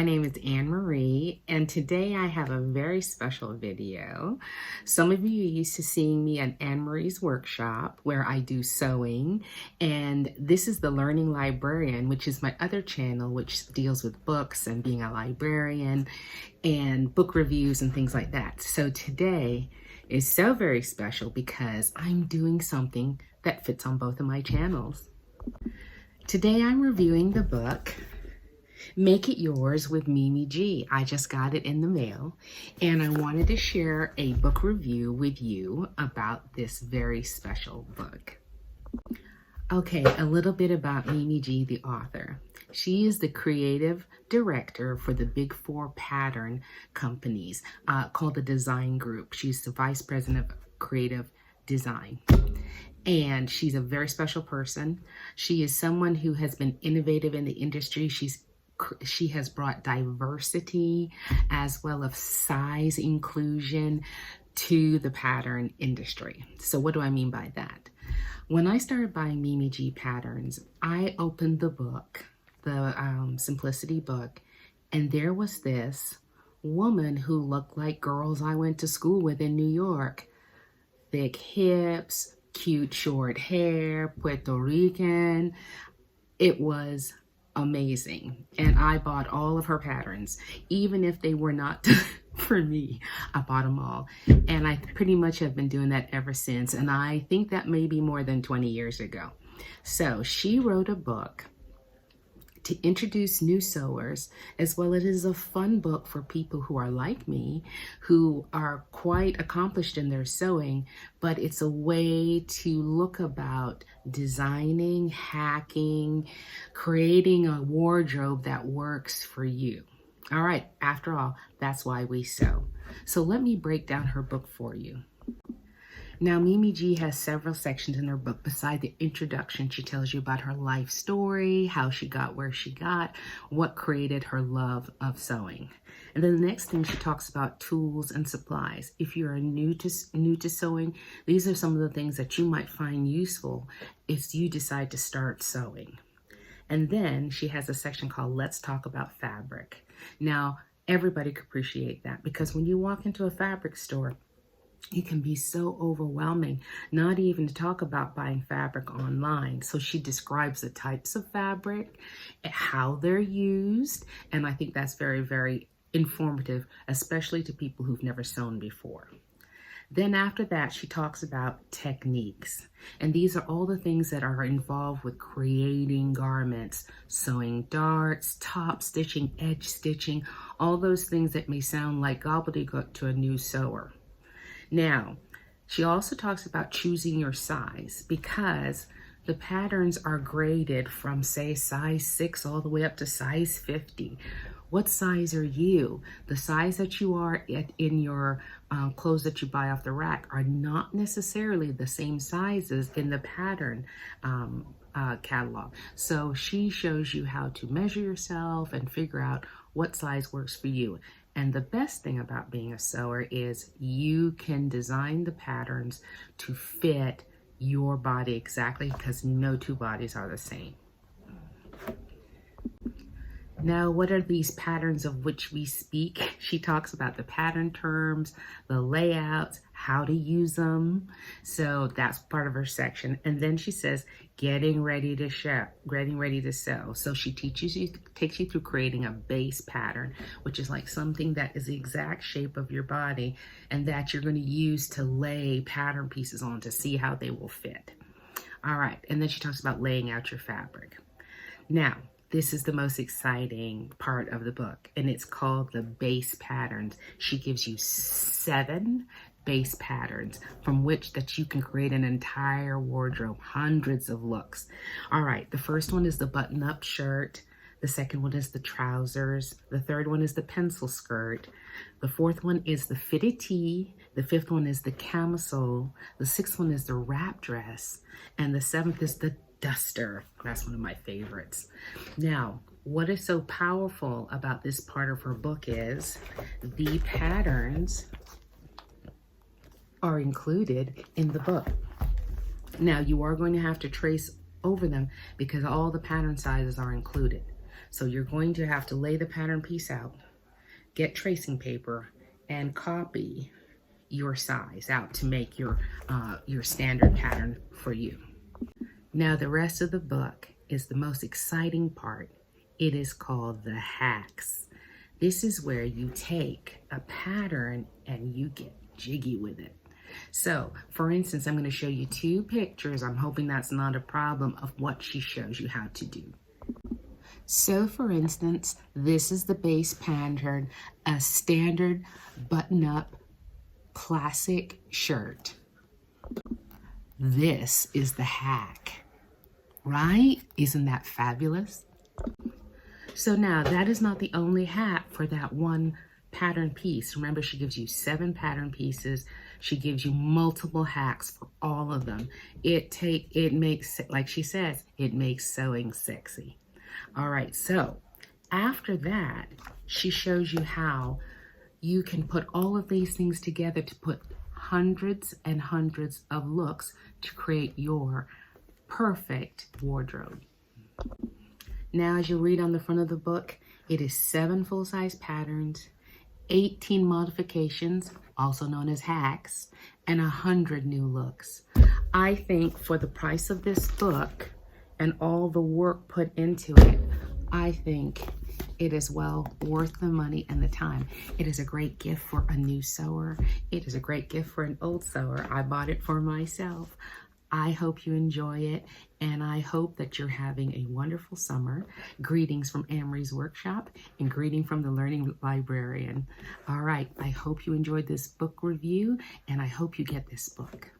name is Anne Marie, and today I have a very special video. Some of you are used to seeing me at Anne Marie's workshop where I do sewing, and this is the Learning Librarian, which is my other channel, which deals with books and being a librarian and book reviews and things like that. So today is so very special because I'm doing something that fits on both of my channels. Today I'm reviewing the book Make It Yours with Mimi G. I just got it in the mail, and I wanted to share a book review with you about this very special book. Okay, a little bit about Mimi G, the author. She is the creative director for the Big Four pattern companies called the Design Group. She's the vice president of creative design. And she's a very special person. She is someone who has been innovative in the industry. She has brought diversity as well as size inclusion to the pattern industry. So what do I mean by that? When I started buying Mimi G patterns, I opened the book, the Simplicity book, and there was this woman who looked like girls I went to school with in New York. Thick hips, cute short hair, Puerto Rican. It was amazing. And I bought all of her patterns, even if they were not for me. I bought them all. And I pretty much have been doing that ever since. And I think that may be more than 20 years ago. So she wrote a book to introduce new sewers, as well as it is a fun book for people who are like me, who are quite accomplished in their sewing, but it's a way to look about designing, hacking, creating a wardrobe that works for you. All right, after all, that's why we sew. So let me break down her book for you. Now, Mimi G has several sections in her book. Beside the introduction, she tells you about her life story, how she got where she got, what created her love of sewing. And then the next thing, she talks about tools and supplies. If you're new to sewing, these are some of the things that you might find useful if you decide to start sewing. And then she has a section called Let's Talk About Fabric. Now, everybody could appreciate that because when you walk into a fabric store, it can be so overwhelming, not even to talk about buying fabric online. So she describes the types of fabric, how they're used, and I think that's very, very informative, especially to people who've never sewn before. Then after that, she talks about techniques. And these are all the things that are involved with creating garments, sewing darts, top stitching, edge stitching, all those things that may sound like gobbledygook to a new sewer. Now, she also talks about choosing your size because the patterns are graded from, say, size 6 all the way up to size 50. What size are you? The size that you are in your clothes that you buy off the rack are not necessarily the same sizes in the pattern catalog. So she shows you how to measure yourself and figure out what size works for you. And the best thing about being a sewer is you can design the patterns to fit your body exactly because no two bodies are the same. Now, what are these patterns of which we speak? She talks about the pattern terms, the layouts, how to use them. So that's part of her section. And then she says, getting ready to sew. So she takes you through creating a base pattern, which is like something that is the exact shape of your body and that you're going to use to lay pattern pieces on to see how they will fit. All right. And then she talks about laying out your fabric. Now, this is the most exciting part of the book, and it's called the base patterns. She gives you 7 base patterns from which that you can create an entire wardrobe, hundreds of looks. All right, the first one is the button-up shirt. The second one is the trousers. The third one is the pencil skirt. The fourth one is the fitted tee. The fifth one is the camisole. The sixth one is the wrap dress. And the seventh is the duster. That's one of my favorites. Now, what is so powerful about this part of her book is the patterns are included in the book. Now, you are going to have to trace over them because all the pattern sizes are included. So you're going to have to lay the pattern piece out, get tracing paper, and copy your size out to make your standard pattern for you. Now the rest of the book is the most exciting part. It is called the hacks. This is where you take a pattern and you get jiggy with it. So, for instance, I'm going to show you 2 pictures. I'm hoping that's not a problem of what she shows you how to do. So, for instance, this is the base pattern, a standard button-up classic shirt. This is the hack, right? Isn't that fabulous? So now that is not the only hack for that one pattern piece. Remember, she gives you 7 pattern pieces. She gives you multiple hacks for all of them. It makes, like she says, it makes sewing sexy. All right, so after that, she shows you how you can put all of these things together to put hundreds and hundreds of looks to create your perfect wardrobe. Now, as you read on the front of the book, it is 7 full-size patterns, 18 modifications, also known as hacks, and 100 new looks. I think for the price of this book and all the work put into it, I think it is well worth the money and the time. It is a great gift for a new sewer. It is a great gift for an old sewer. I bought it for myself. I hope you enjoy it, and I hope that you're having a wonderful summer. Greetings from Amory's Workshop, and greeting from the Learning Librarian. All right, I hope you enjoyed this book review, and I hope you get this book.